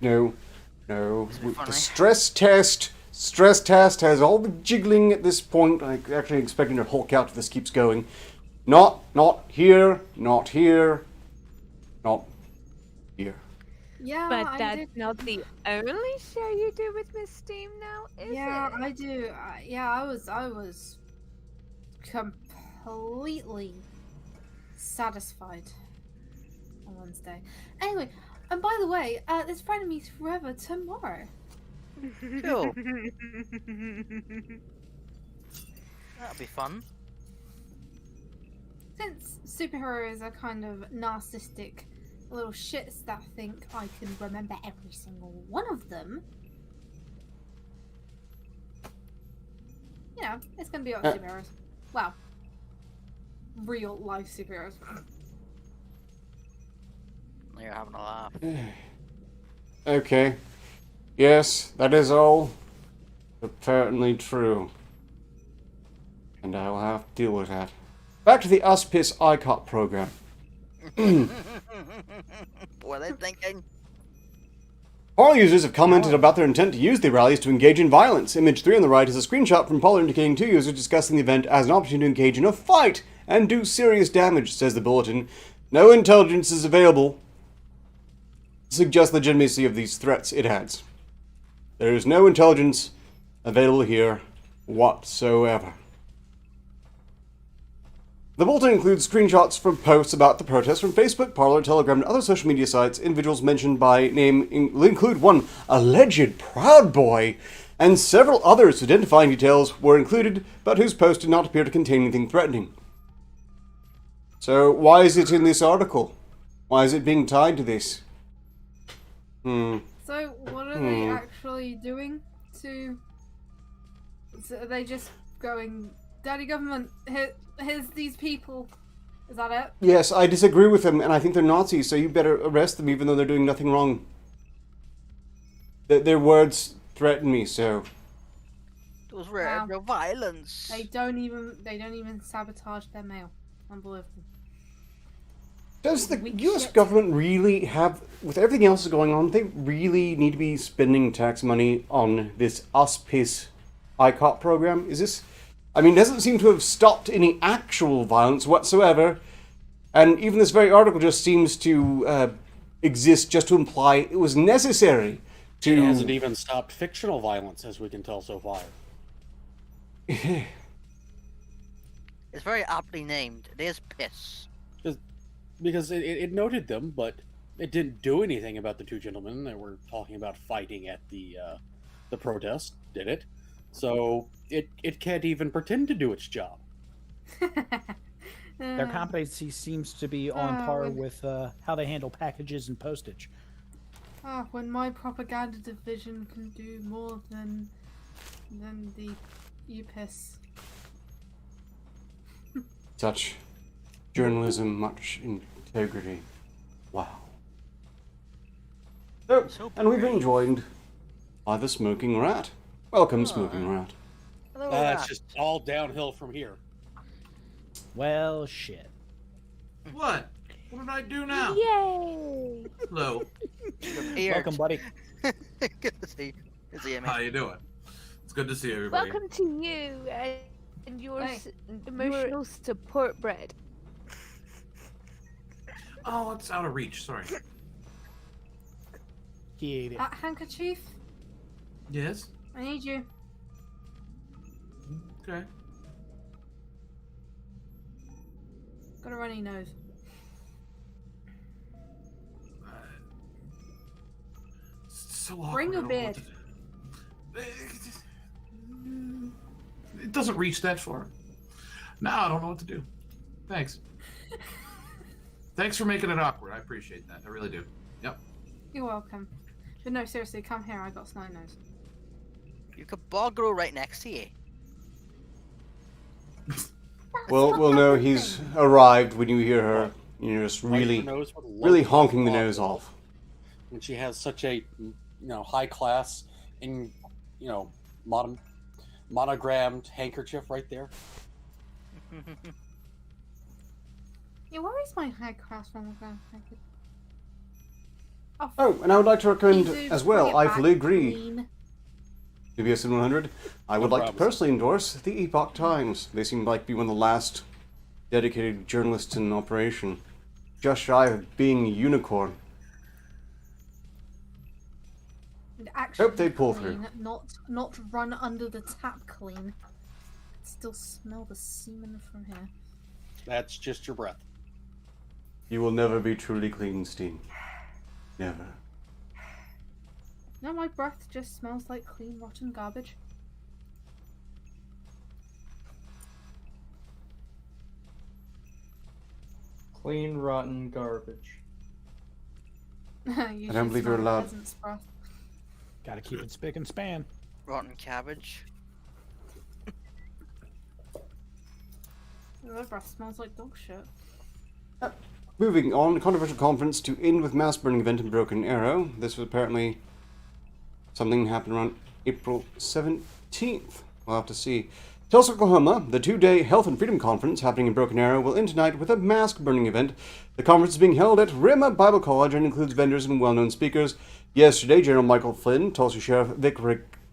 No. The funny? stress test has all the jiggling at this point. I'm actually expecting to Hulk out if this keeps going. Not here, not here, not here. Yeah, But I that's did. not the only show you do with Miss Steam now, is Yeah, it? I do. I was completely satisfied on Wednesday. Anyway, and by the way, this Friday Meets Forever tomorrow. Cool. That'll be fun. Since superheroes are kind of narcissistic little shits that think I can remember every single one of them, you know, it's gonna be about superheroes. Wow. Real life superheroes. You're having a laugh. Okay. Yes, that is all apparently true. And I will have to deal with that. Back to the USPIS ICOT program. What are they thinking? Parler users have commented about their intent to use the rallies to engage in violence. Image 3 on the right is a screenshot from Parler indicating 2 users discussing the event as an opportunity to engage in a fight and do serious damage, says the bulletin. No intelligence is available to suggest legitimacy of these threats, it adds. There is no intelligence available here whatsoever. The bulletin includes screenshots from posts about the protest from Facebook, Parler, Telegram, and other social media sites. Individuals mentioned by name include one alleged Proud Boy, and several others. Identifying details were included, but whose post did not appear to contain anything threatening. So, why is it in this article? Why is it being tied to this? So, what are they actually doing to... So are they just going, Daddy Government, here's these people. Is that it? Yes, I disagree with them, and I think they're Nazis, so you better arrest them even though they're doing nothing wrong. Their words threaten me, so... Those rare no violence. They don't even sabotage their mail. Unbelievable. Does the US government really have, with everything else going on, they really need to be spending tax money on this USPIS ICOT program? Is this... I mean, it doesn't seem to have stopped any actual violence whatsoever, and even this very article just seems to exist just to imply it was necessary to... It hasn't even stopped fictional violence, as we can tell so far. It's very aptly named. It is piss. Because it noted them, but it didn't do anything about the two gentlemen that were talking about fighting at the protest, did it? So it can't even pretend to do its job. Their competency seems to be on par with how they handle packages and postage. When my propaganda division can do more than the UPIS. Such journalism, much integrity. Wow. So, and we've been joined by the Smoking Rat. Welcome, Smoking Rat. It's just all downhill from here. Well, shit. What? What did I do now? Yay! Hello. Welcome, buddy. Good to see you, How you doing? It's good to see everybody. Welcome to you and your emotional support bread. Oh, it's out of reach. Sorry. He ate it. Handkerchief, Yes. I need you. Okay. Got a runny nose. It's so awkward. Bring a I don't know what bed. to do. It doesn't reach that far. Now I don't know what to do. Thanks. Thanks for making it awkward. I appreciate that. I really do. Yep. You're welcome. But no, seriously, come here. I got a snot nose. You could boggle right next to you. Well, we'll know he's arrived when you hear her. You're just really honking the nose off. And she has such a, high class and, monogrammed handkerchief right there. Yeah, where is my high class monogram? Oh, and I would like to recommend Please do as well, bring it I fully back agree. clean. BBSN 100. I would like to personally endorse the Epoch Times. They seem like to be one of the last dedicated journalists in operation. Just shy of being a unicorn. And actually Hope they pull clean, through. Not run under the tap clean. I still smell the semen from here. That's just your breath. You will never be truly clean, Steen. Never. No, my breath just smells like clean, rotten garbage. Clean, rotten garbage. I don't believe you're allowed. Gotta keep it spick and span. Rotten cabbage. Their breath smells like dog shit. Moving on, controversial conference to end with mass burning event in Broken Arrow. This was apparently something that happened around April 17th. We'll have to see. Tulsa, Oklahoma, the 2-day Health and Freedom Conference happening in Broken Arrow will end tonight with a mask burning event. The conference is being held at Rima Bible College and includes vendors and well-known speakers. Yesterday, General Michael Flynn, Tulsa Sheriff Vic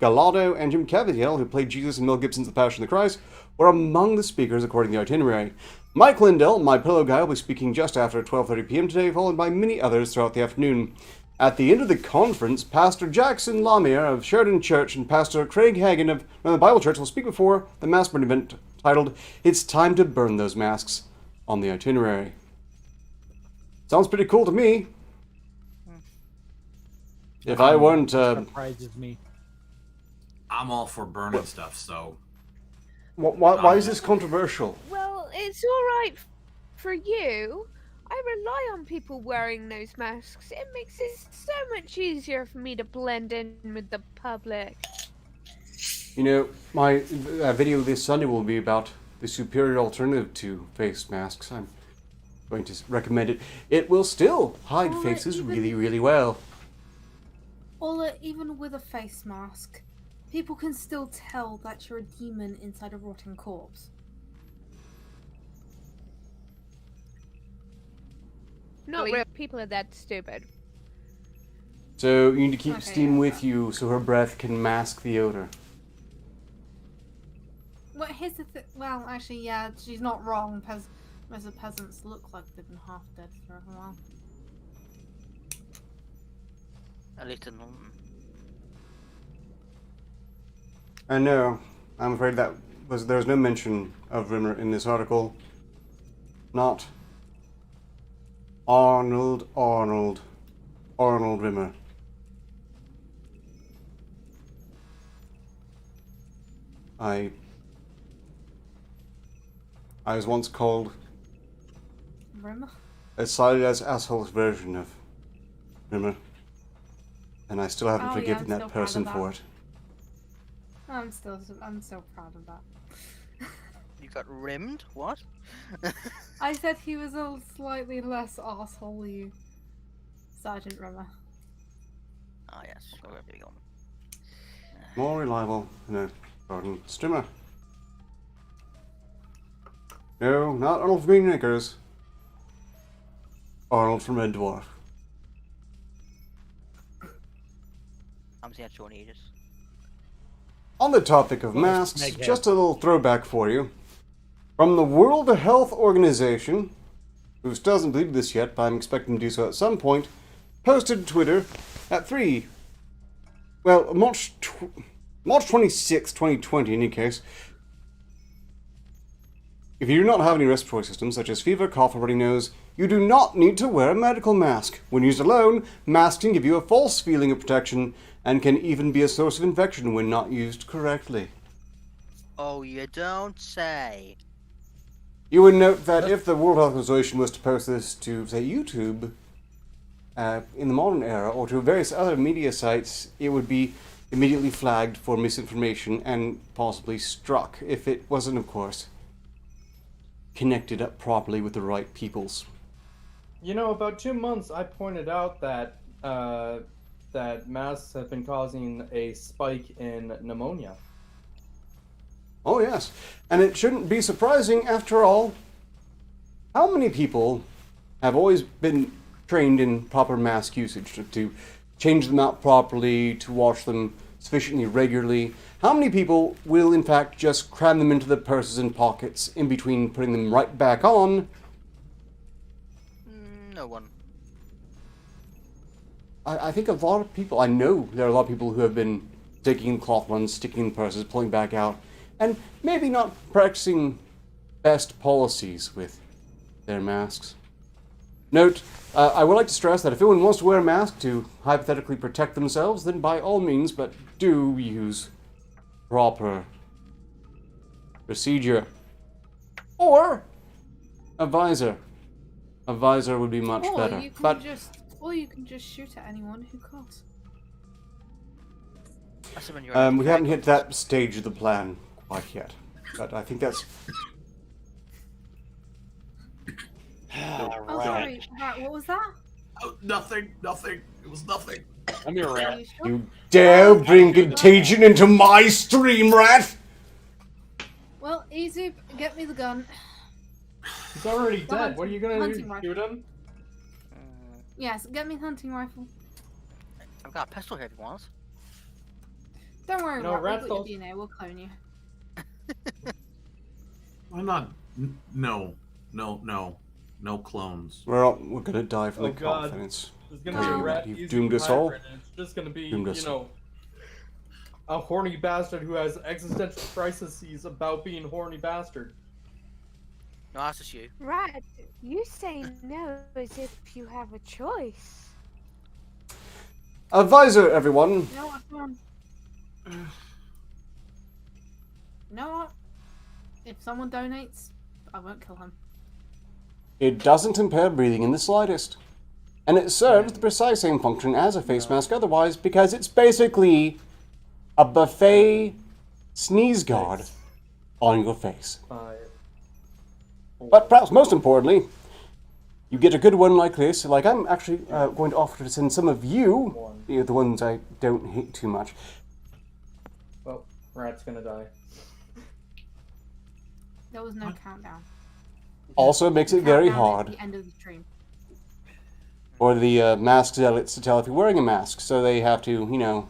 Gallardo, and Jim Caviezel, who played Jesus in Mel Gibson's The Passion of the Christ, were among the speakers according to the itinerary. Mike Lindell, My Pillow Guy, will be speaking just after 12:30 p.m. today, followed by many others throughout the afternoon. At the end of the conference, Pastor Jackson Lamere of Sheridan Church and Pastor Craig Hagan of the Bible Church will speak before the mask burn event titled "It's Time to Burn Those Masks" on the itinerary. Sounds pretty cool to me. If I weren't... surprises me. I'm all for burning stuff, so... Why is this controversial? Well, it's alright for you. I rely on people wearing those masks. It makes it so much easier for me to blend in with the public. You know, my video this Sunday will be about the superior alternative to face masks. I'm going to recommend it. It will still hide faces really, really well. Or even with a face mask, people can still tell that you're a demon inside a rotting corpse. Not real people are that stupid. So you need to keep Okay, Steam yeah. with you so her breath can mask the odor. Well, here's the thing. Well, actually, yeah, she's not wrong, because most of the peasants look like they've been half dead for a while. A little. I know. I'm afraid there was no mention of Rimmer in this article. Not Arnold Rimmer. I was once called Rimmer? a cited as asshole's version of Rimmer, and I still haven't Oh, yeah, forgiven I'm that still proud of person that. for it. I'm so proud of that. You got rimmed? What? I said he was a slightly less arsehole-y Sergeant Rimmer. Ah, yes. Wherever you going. More reliable than a garden strimmer. No, not Arnold from Green Acres. Arnold from Red Dwarf. I'm seeing Sean Aegis. On the topic of masks, just a little throwback for you. From the World Health Organization, who doesn't believe this yet, but I'm expecting to do so at some point, posted to Twitter at March 26, 2020 in any case. If you do not have any respiratory systems, such as fever, cough, or runny nose, you do not need to wear a medical mask. When used alone, masks can give you a false feeling of protection and can even be a source of infection when not used correctly. Oh, you don't say. You would note that if the World Health Organization was to post this to, say, YouTube, in the modern era, or to various other media sites, it would be immediately flagged for misinformation and possibly struck, if it wasn't, of course, connected up properly with the right peoples. You know, about 2 months, I pointed out that that masks have been causing a spike in pneumonia. Oh yes, and it shouldn't be surprising after all. How many people have always been trained in proper mask usage, to change them out properly, to wash them sufficiently regularly? How many people will in fact just cram them into their purses and pockets in between putting them right back on? No one. I think a lot of people, I know there are a lot of people who have been taking cloth ones, sticking in purses, pulling back out, and maybe not practicing best policies with their masks. Note, I would like to stress that if anyone wants to wear a mask to hypothetically protect themselves, then by all means, but do use proper procedure. Or a visor. A visor would be much Or better. you can But or you can just shoot at anyone who calls. That's when you're we haven't hit that stage of the plan quite yet. But I think that's... Oh, Rat. sorry, Rat, what was that? Oh, nothing. It was nothing. Come here, Are Rat. you sure? You dare bring contagion into my stream, Rat! Well, Izu, get me the gun. He's already The dead. What are you gonna do? hunting rifle. Shoot him? Yes, get me the hunting rifle. I've got a pistol here if you want. Don't worry, No, Rat, Rat's we've got also- your DNA, we'll clone you. Why not? No clones. We're gonna die from Oh, the God. confidence. There's gonna be a Oh. rat. You've easy doomed us all. hybrid, and it's just gonna be, Doomed you us. know, a horny bastard who has existential crises about being a horny bastard. No, that's just you. Rat, you say no as if you have a choice. A visor, everyone! You know what, John? You know what? If someone donates, I won't kill him. It doesn't impair breathing in the slightest. And it serves the precise same function as a face mask otherwise, because it's basically a buffet sneeze guard on your face. 5. But perhaps most importantly, you get a good one like this. Like, I'm actually going to offer to send some of you, the ones I don't hate too much. Well, rat's gonna die. There was no countdown. Also makes it very Countdown hard at the end of the stream. for the mask zealots to tell if you're wearing a mask, so they have to, you know,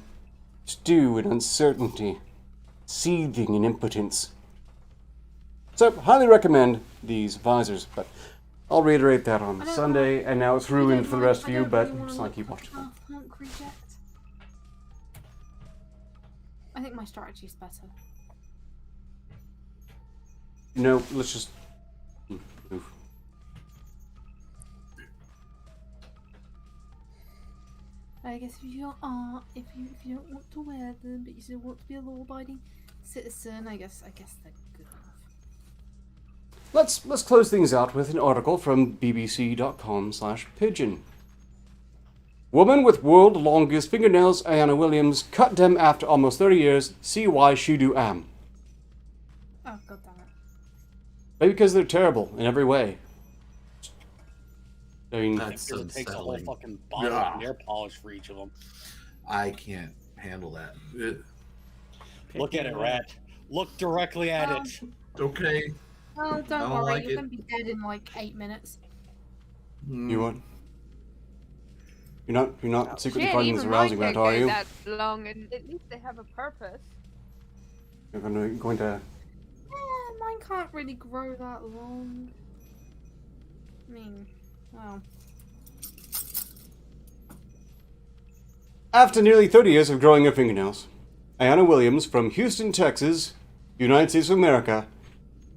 stew in uncertainty, seething in impotence. So, highly recommend these visors, but I'll reiterate that on I don't Sunday, and now it's I don't ruined for the mind- rest of I you, don't but really wanna it's like you look watched it. half-punk reject. I think my strategy's better. No, let's just move. I guess if you don't want to wear them, but you still want to be a law-abiding citizen, I guess they're good enough. Let's close things out with an article from bbc.com/pigeon. Woman with world longest fingernails, Ayanna Williams, cut them after almost 30 years. See why she do am. Oh, god damn it. Maybe because they're terrible in every way. I mean, That's It takes a whole unsettling. fucking bottle Yeah. of nail polish for each of them. I can't handle that. Look at it, Rat. Look directly at it. Okay. Oh, I don't don't worry, like you're it. gonna be dead in like 8 minutes. you what? You're not secretly Shit, finding this even arousing, mine Rat, don't are go you? that long, and at least they have a purpose. You're going to... Yeah, mine can't really grow that long. I mean, well. After nearly 30 years of growing her fingernails, Ayanna Williams from Houston, Texas, United States of America,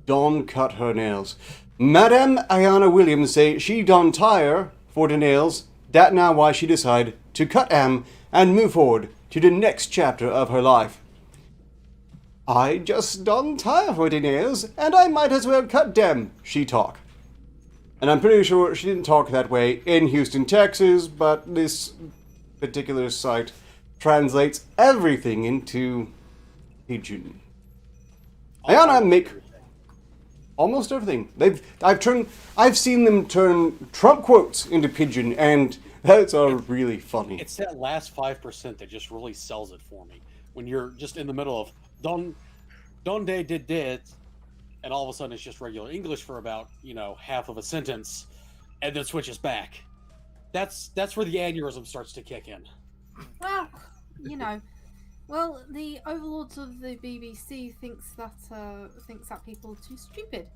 done cut her nails. Madame Ayanna Williams say she done tire for the nails. That now why she decide to cut am and move forward to the next chapter of her life. I just done tire for the nails, and I might as well cut them, she talk. And I'm pretty sure she didn't talk that way in Houston, Texas, but this particular site translates everything into pigeon. Ayanna make almost everything. I've seen them turn Trump quotes into pigeon, and that's really funny. It's that last 5% that just really sells it for me. When you're just in the middle of donde did it, and all of a sudden it's just regular English for about, half of a sentence, and then switches back. That's where the aneurysm starts to kick in. Well, well, the overlords of the BBC thinks that people are too stupid.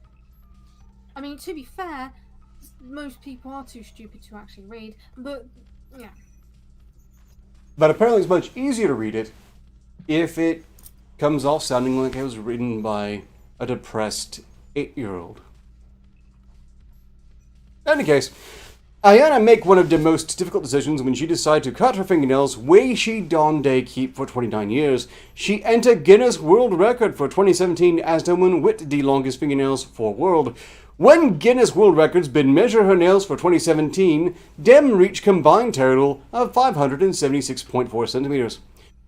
I mean, to be fair, most people are too stupid to actually read, but yeah. But apparently it's much easier to read it if it comes off sounding like it was written by a depressed 8-year-old. In any case, Ayanna make one of the most difficult decisions when she decided to cut her fingernails way she donde keep for 29 years. She entered Guinness World Record for 2017 as the one with the longest fingernails for world. When Guinness World Records been measure her nails for 2017, Dem reached combined total of 576.4 centimeters.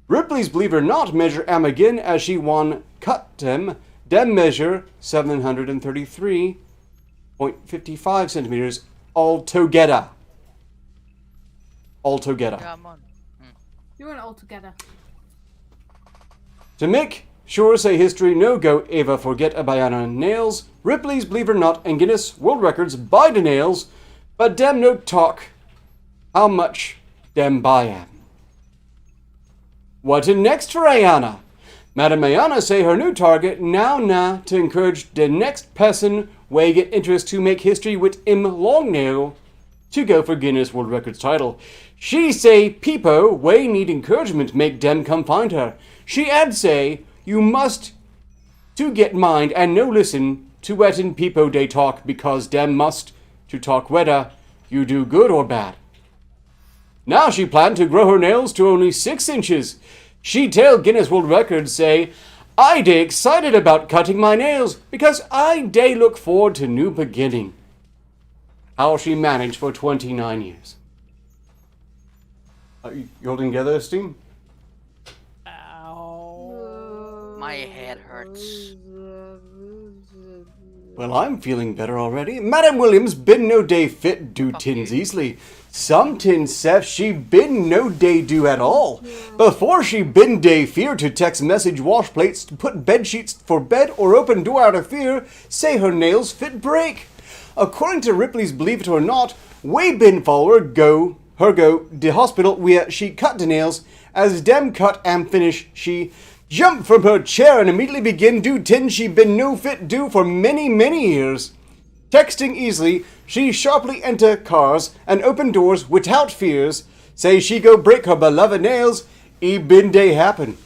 Ripley's Believe It or Not measure am again as she won cut Dem measure 733.55 centimeters altogether. Altogether. Come on. You went all together. To make sure say history no go Ava forget a Bayana nails, Ripley's Believe It or Not and Guinness World Records buy the nails, but Dem no talk how much Dem buy am. What in next for Ayana? Madam Ayana say her new target now to encourage the next person way get interest to make history with long nail to go for Guinness World Records title. She say people way need encouragement make Dem come find her. She add say you must to get mind and no listen to wetin people they talk because Dem must to talk whether you do good or bad. Now she planned to grow her nails to only 6 inches. She tell Guinness World Records say, I day excited about cutting my nails because I day look forward to new beginning. How she managed for 29 years. Are you holding together, Steam? My head hurts. Well, I'm feeling better already. Madam Williams been no day fit do tins easily. Some tins Seth she been no day do at all. Before she been day fear to text message wash plates to put bed sheets for bed or open door out of fear, say her nails fit break. According to Ripley's Believe It or Not, way been follower go the hospital where she cut the nails as Dem cut and finish she jump from her chair and immediately begin do tin she been no fit do for many years. Texting easily, she sharply enter cars and open doors without fears, say she go break her beloved nails, been day happen.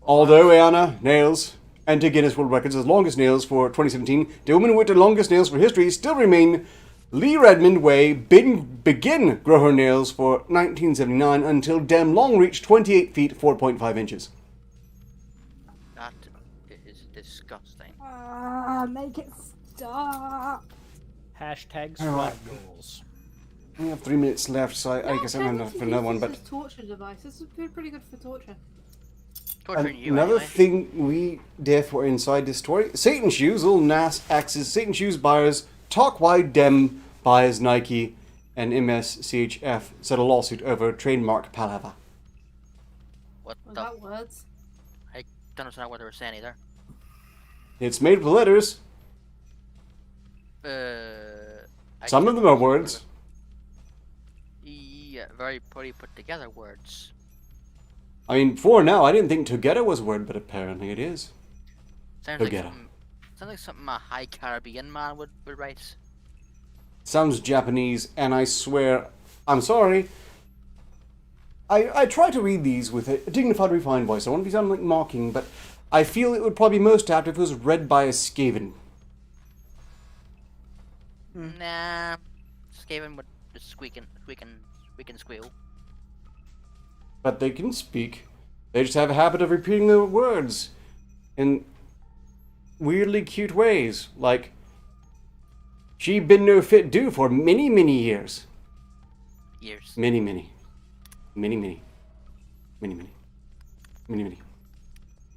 Although Ayana nails enter Guinness World Records as longest nails for 2017, the woman with the longest nails for history still remain Lee Redmond Way begin grow her nails for 1979 until Dem long reached 28 feet 4.5 inches. That is disgusting. Make it stop. Hashtag All right. swag goals. We have 3 minutes left, so I guess I'm going to for another one. But This is a torture device. This would be pretty good for torture. Torturing you another anyway. thing we therefore inside this story, Satan Shoes, little Nas axes, Satan Shoes buyers talk why Dem buys Nike and MSCHF settle lawsuit over trademark palaver. What Was the? that words? I don't understand what they were saying either. It's made with letters. Some of them are words. Yeah, very pretty put together words. I mean, for now, I didn't think together was a word, but apparently it is. Sounds Together. like something a high Caribbean man would write. Sounds Japanese, and I swear, I'm sorry. I try to read these with a dignified, refined voice. I want to be sounding like mocking, but I feel it would probably be most apt if it was read by a Skaven. Nah, Skaven would just squeak and squeal. But they can speak. They just have a habit of repeating the words in weirdly cute ways, like, she been no fit do for many years. Years. Many.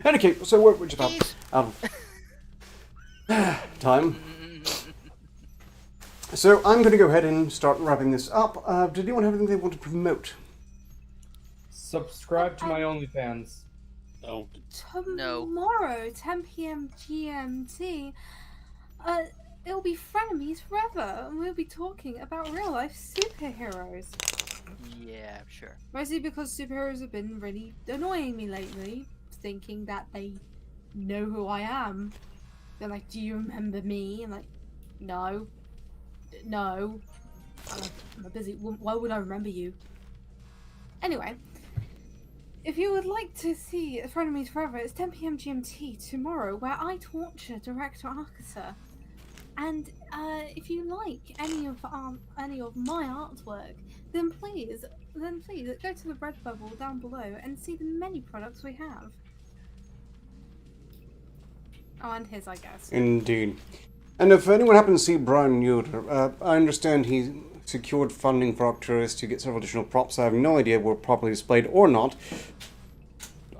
Okay, so we're just out of time. So I'm going to go ahead and start wrapping this up. Did anyone have anything they want to promote? Subscribe to my OnlyFans. Oh, Tomorrow, 10 p.m. GMT, it'll be Frenemies Forever, and we'll be talking about real-life superheroes. Yeah, sure. Mostly because superheroes have been really annoying me lately, thinking that they know who I am. They're like, do you remember me? I'm like, no. I'm busy. Why would I remember you? Anyway, if you would like to see Frenemies Forever, it's 10 p.m. GMT tomorrow, where I torture Director of Arketer. And if you like any of my artwork, then please go to the Redbubble down below and see the many products we have. Oh, and his, I guess. Indeed. And if anyone happens to see Brian Yoder, I understand he secured funding for Arcturus to get several additional props. I have no idea were properly displayed or not.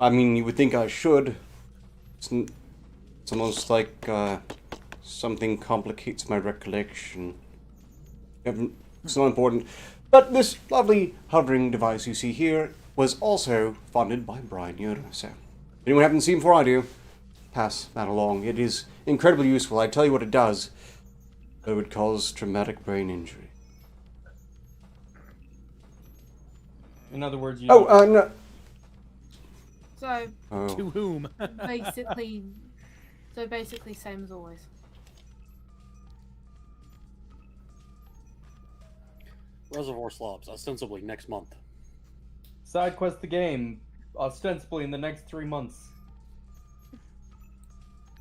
I mean, you would think I should. It's almost like something complicates my recollection. It's not important. But this lovely hovering device you see here was also funded by Brian Yoder. So, if anyone haven't seen before I do, pass that along. It is incredibly useful. I tell you what it does. It would cause traumatic brain injury. In other words, you. No. So Oh. To whom? basically, same as always. Reservoir Slobs, ostensibly next month. Side quest the game, ostensibly in the next 3 months.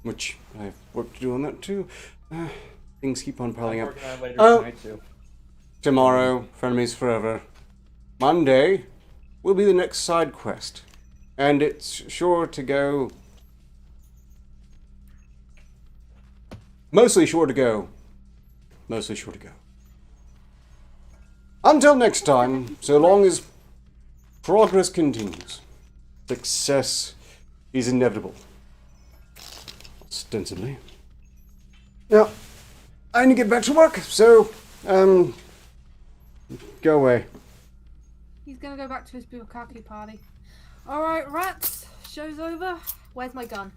Which I have work to do on that too. Things keep on piling I'm up. working on it later Oh. tonight too. Tomorrow, Frenemies Forever. Monday will be the next side quest. And it's sure to go... Mostly sure to go. Until next time, so long as progress continues, success is inevitable. Ostensibly. Now, I need to get back to work, so, go away. He's gonna go back to his bukkake party. Alright, rats, show's over. Where's my gun?